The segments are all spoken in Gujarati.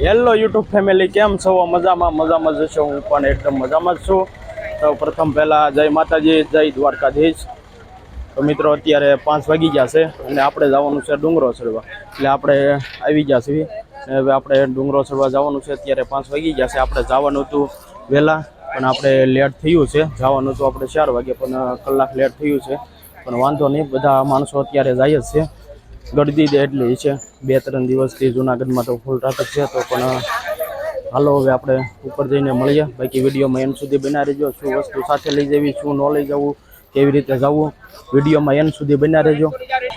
હેલો યુટ્યુબ ફેમિલી, કેમ છો? મજામાં જશો? હું પણ એકદમ મજામાં જ છું. તો પ્રથમ પહેલાં જય માતાજી, જય દ્વારકાધીશ. તો મિત્રો અત્યારે 5 વાગી ગયા છે અને આપણે જવાનું છે ડુંગરો ચડવા. એટલે આપણે આવી ગયા છીએ. હવે આપણે ડુંગરો ચડવા જવાનું છે. અત્યારે 5 વાગી ગયા છે. આપણે જવાનું હતું વહેલા, પણ આપણે લેટ થયું છે. જવાનું હતું આપણે 4 વાગે, પણ કલાક લેટ થયું છે. પણ વાંધો નહીં, બધા માણસો અત્યારે જાય જ છે. ગળદી દે એટલી છે. 2-3 દિવસથી જુનાગઢમાં તો ફૂલ ટ્રાફિક છે. તો પણ હાલો, હવે આપણે ઉપર જઈને મળીએ. બાકી વિડીયોમાં એન્ડ સુધી બના રહેજો. શું વસ્તુ સાથે લઈ જવી, શું ન લઈ જવું, કેવી રીતે જવું, વિડીયોમાં એન્ડ સુધી બના રહેજો.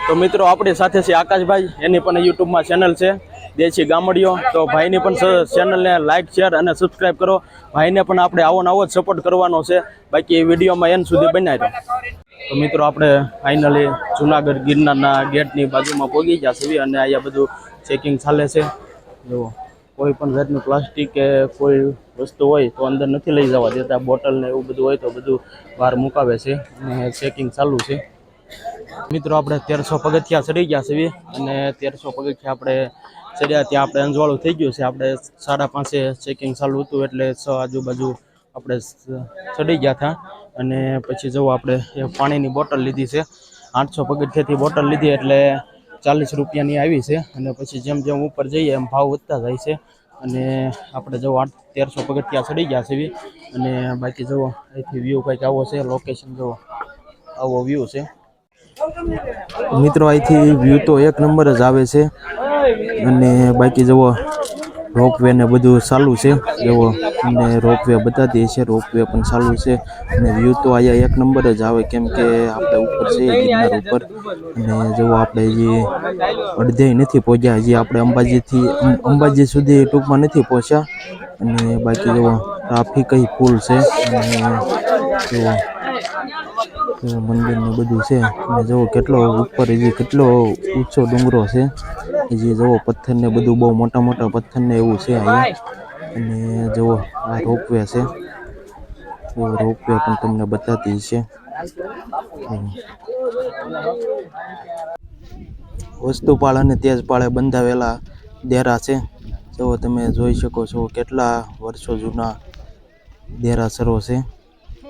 તો મિત્રો આપણી સાથે છે આકાશભાઈ. એની પણ યુટ્યુબમાં ચેનલ છે દેશી ગામડીઓ. તો ભાઈની પણ ચેનલને લાઇક, શેર અને સબસ્ક્રાઈબ કરો. ભાઈને પણ આપણે આવો નવો જ સપોર્ટ કરવાનો છે. બાકી વિડીયોમાં એન્ડ સુધી બના રહ્યો. તો મિત્રો આપણે ફાઇનલી જુનાગઢ ગિરનારના ગેટની બાજુમાં પહોંચી ગયા છીએ અને અહીંયા બધું ચેકિંગ ચાલે છે. જો કોઈ પણ જાતનું પ્લાસ્ટિક કે કોઈ વસ્તુ હોય તો અંદર નથી લઈ જવા દેતા. બોટલ ને એવું બધું હોય તો બધું બહાર મુકાવે છે અને ચેકિંગ ચાલુ છે. મિત્રો આપણે 1300 પગથિયા ચડી ગયા છીએ અને 1300 પગથિયા આપણે ચડ્યા ત્યાં આપણે અંજવાળું થઈ ગયું છે. આપણે 5:30 ચેકિંગ ચાલુ હતું એટલે 6 આજુબાજુ આપણે ચડી ગયા હતા. અને પછી જો આપણે પાણીની બોટલ લીધી છે. 800 પગથિયાથી બોટલ લીધી એટલે 40 રૂપિયાની આવી છે. અને પછી જેમ જેમ ઉપર જઈએ એમ ભાવ વધતા જાય છે. અને આપણે જો 1300 પગથિયા ચડી ગયા છે. અને બાકી જુઓ અહીંથી વ્યૂ કંઈક આવો છે. લોકેશન જુઓ, આવો વ્યૂ છે મિત્રો. અહીંથી વ્યૂ તો એક નંબર જ આવે છે. અને બાકી જુઓ રોપવે ને બધું ચાલુ છે. જુઓ અને રોપવે બતાવી છે. રોપવે પણ ચાલુ છે. અને વ્યૂ તો અહીંયા એક નંબર જ આવે, કેમ કે આપણે ઉપર છીએ ગિરનાર ઉપર. અને જુઓ આપણે હજી અડધે નથી પહોંચ્યા. હજી આપણે અંબાજી સુધી ટૂંકમાં નથી પહોંચ્યા. અને બાકી જુઓ ટ્રાફિક ફૂલ છે. અને જુઓ મંદિર ને બધું છે. અને જુઓ કેટલો ઉપર, હજી કેટલો ઊંચો ડુંગરો છે. હજી જુઓ પથ્થર ને બધું બહુ મોટા મોટા પથ્થર ને એવું છે અહીંયા. અને જુઓ આ રોપવે છે. રોપવે પણ તમને બતાતી છે. વસ્તુપાળ અને તેજપાળે બંધાવેલા ડેરા છે. જો તમે જોઈ શકો છો કેટલા વર્ષો જૂના દેરાસરો છે.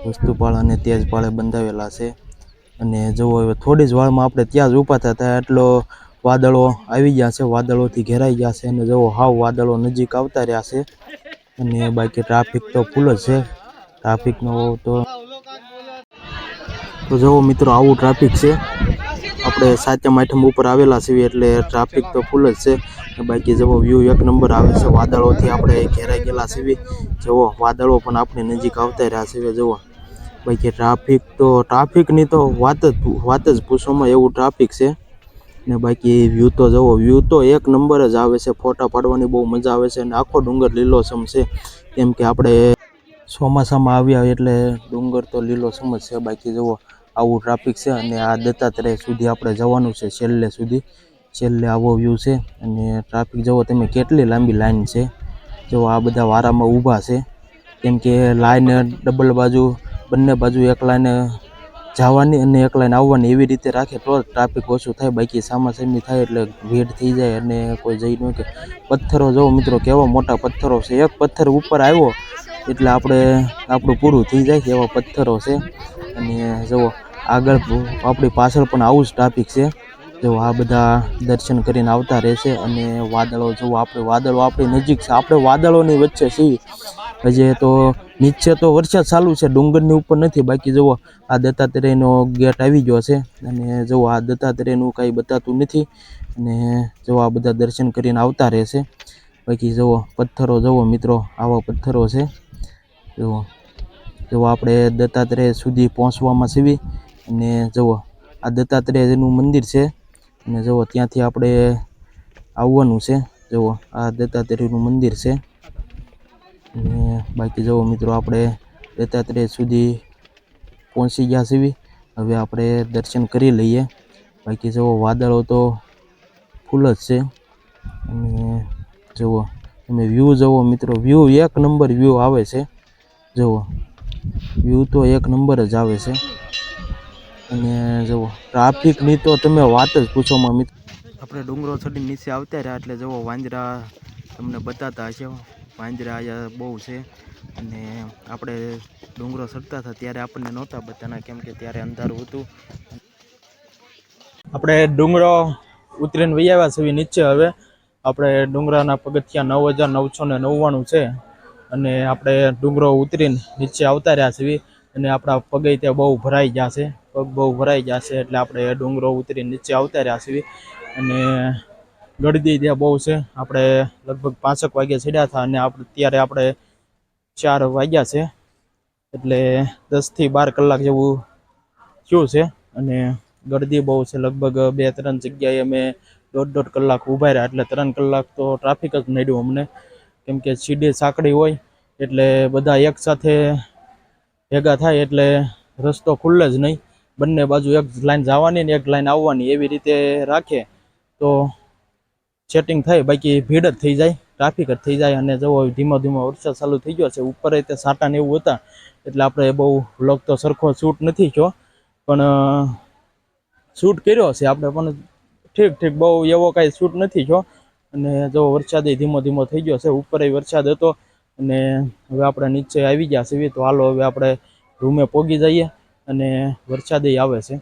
વસ્તુપાળ અને તેજપાળે બંધાવેલા છે. અને જુઓ હવે થોડી જ વારમાં આપણે ત્યાં જ ઊભા થતા એટલો વાદળો આવી ગયા છે. વાદળોથી ઘેરાઈ ગયા છે. અને જુઓ હાવ વાદળો નજીક આવતા રહ્યા છે. અને બાકી ટ્રાફિક તો ફૂલ જ છે. ટ્રાફિકનો તો જુઓ મિત્રો આવું ટ્રાફિક છે. આપણે સાતમ આઠમ ઉપર આવેલા છીએ એટલે ટ્રાફિક તો ફૂલ જ છે. બાકી જુઓ વ્યૂ એક નંબર આવે છે. વાદળોથી આપણે ઘેરાઈ ગયેલા છીએ. જુઓ વાદળો પણ આપણે નજીક આવતા રહ્યા છે. જુઓ બાકી ટ્રાફિકની તો વાત જ પૂછોમાં, એવું ટ્રાફિક છે. ને બાકી વ્યૂ તો જુઓ, વ્યૂ તો એક નંબર જ આવે છે. ફોટા પાડવાની બહુ મજા આવે છે. અને આખો ડુંગર લીલોછમ છે. કેમ કે આપણે ચોમાસામાં આવ્યા એટલે ડુંગર તો લીલોછમ જ છે. બાકી જુઓ આવું ટ્રાફિક છે. અને આ દત્તાત્રેય સુધી આપણે જવાનું છે, છેલ્લે સુધી. છેલ્લે આવો વ્યૂ છે. અને ટ્રાફિક જુઓ તમે કેટલી લાંબી લાઈન છે. જો આ બધા વારામાં ઊભા છે. કેમ કે લાઈન ડબલ બાજુ, બંને બાજુ એક લાઈન જવાની અને એક લાઈન આવવાની એવી રીતે રાખે તો જ ટ્રાફિક ઓછું થાય. બાકી સામાસામી થાય એટલે ભીડ થઈ જાય અને કોઈ જઈ ન કે. પથ્થરો જુઓ મિત્રો કેવા મોટા પથ્થરો છે. એક પથ્થર ઉપર આવ્યો એટલે આપણું પૂરું થઈ જાય એવા પથ્થરો છે. અને જુઓ આગળ આપણી પાછળ પણ આવું જ ટ્રાફિક છે. જો આ બધા દર્શન કરીને આવતા રહેશે. અને વાદળો જુઓ, વાદળો આપણી નજીક છે. આપણે વાદળોની વચ્ચે છીએ. હજી તો નીચે તો વરસાદ ચાલુ છે, ડુંગરની ઉપર નથી. બાકી જુઓ આ દત્તાત્રેયનો ગેટ આવી ગયો છે. અને જુઓ આ દત્તાત્રેયનું કાંઈ બતાતું નથી. અને જુઓ આ બધા દર્શન કરીને આવતા રહેશે. બાકી જુઓ પથ્થરો જુઓ મિત્રો, આવા પથ્થરો છે. જુઓ આપણે દત્તાત્રેય સુધી પહોંચવામાં છીએ. અને જુઓ આ દત્તાત્રેયનું મંદિર છે. અને જુઓ ત્યાંથી આપણે આવવાનું છે. જુઓ આ દત્તાત્રેયનું મંદિર છે. અને બાકી જુઓ મિત્રો આપણે દત્તાત્રેય સુધી પહોંચી ગયા છીએ. હવે આપણે દર્શન કરી લઈએ. બાકી જુઓ વાદળો તો ફૂલ જ છે. અને જુઓ તમે વ્યૂ જુઓ મિત્રો, વ્યૂ એક નંબર વ્યૂ આવે છે. જુઓ વ્યૂ તો એક નંબર જ આવે છે. અને જુઓ ટ્રાફિકની તો તમે વાત જ પૂછોમાં મિત્રો. આપણે ડુંગરો ચડીને નીચે આવતા રહ્યા એટલે જુઓ વાંદરા તમને બતાતા હશે. પાંજરા અહીંયા બહુ છે અને આપણે ડુંગરો ચડતા હતા ત્યારે આપણને નહોતા બતાના, કેમ કે ત્યારે અંધારું હતું. આપણે ડુંગરો ઉતરીને વહી આવ્યા છીએ નીચે. હવે આપણે ડુંગરાના પગથિયા 9999 છે અને આપણે ડુંગરો ઉતરીને નીચે આવતા રહ્યા છીએ અને આપણા પગે ત્યાં બહુ ભરાઈ ગયા છે, પગ બહુ ભરાઈ ગયા છે, એટલે આપણે ડુંગરો ઉતરીને નીચે આવતા રહ્યા છીએ. અને ગળદી ત્યાં બહુ છે. આપણે લગભગ 5 વાગે ચડ્યા હતા અને અત્યારે આપણે 4 વાગ્યા છે, એટલે 10 થી 12 કલાક જેવું થયું છે. અને ગળદી બહુ છે. લગભગ 2-3 જગ્યાએ અમે 1.5 કલાક ઊભા રહ્યા, એટલે 3 કલાક તો ટ્રાફિક જ નડ્યું અમને, કેમ કે સીડી સાંકડી હોય એટલે બધા એકસાથે ભેગા થાય એટલે રસ્તો ખુલ્લે જ નહીં. બંને બાજુ એક લાઈન જવાની ને એક લાઈન આવવાની, એવી રીતે રાખે તો સેટિંગ થાય, બાકી ભીડ જ થઈ જાય, ટ્રાફિક જ થઈ જાય. અને જવો ધીમો ધીમો વરસાદ ચાલુ થઈ ગયો છે. ઉપર તે સાટા ને એવું હતા એટલે આપણે બહુ વ્લોગ તો સરખો શૂટ નથી થયો, પણ શૂટ કર્યો છે આપણે, પણ ઠીક બહુ એવો કાંઈ શૂટ નથી થયો. અને જો વરસાદ ધીમો ધીમો થઈ ગયો છે, ઉપર વરસાદ હતો. અને હવે આપણે નીચે આવી ગયા છીએ, તો હાલો હવે આપણે રૂમે પહોંચી જઈએ. અને વરસાદ આવે છે.